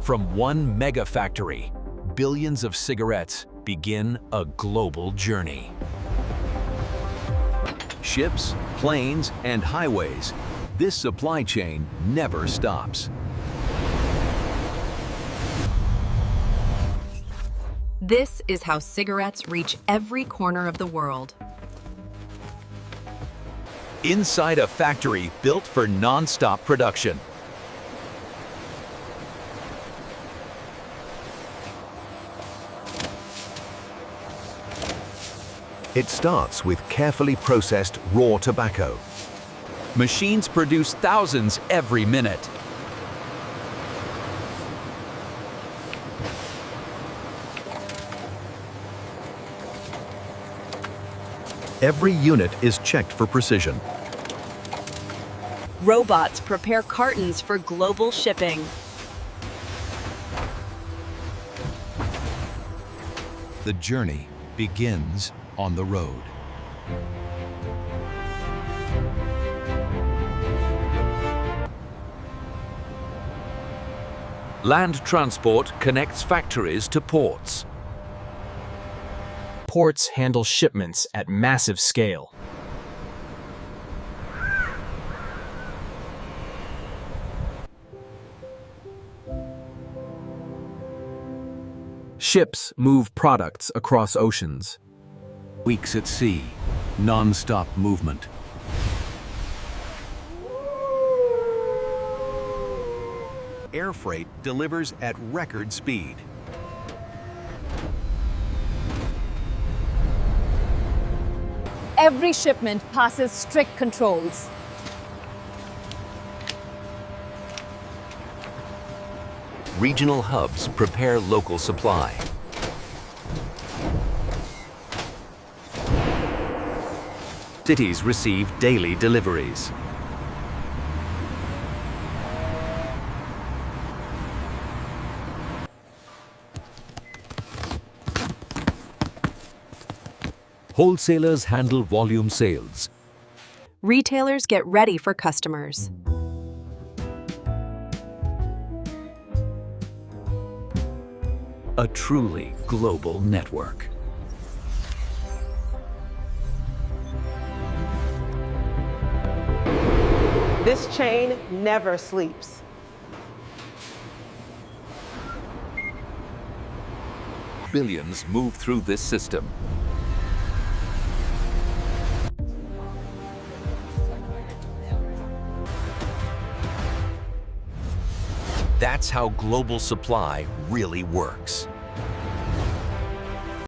From one mega factory, billions of cigarettes begin a global journey. Ships, planes, and highways, this supply chain never stops. This is how cigarettes reach every corner of the world. Inside a factory built for non-stop production. It starts with carefully processed raw tobacco. Machines produce thousands every minute. Every unit is checked for precision. Robots prepare cartons for global shipping. The journey begins on the road. Land transport connects factories to ports. Ports handle shipments at massive scale. Ships move products across oceans. Weeks at sea, non-stop movement. Air freight delivers at record speed. Every shipment passes strict controls. Regional hubs prepare local supply. Cities receive daily deliveries. Wholesalers handle volume sales. Retailers get ready for customers. A truly global network. This chain never sleeps. Billions move through this system. That's how global supply really works.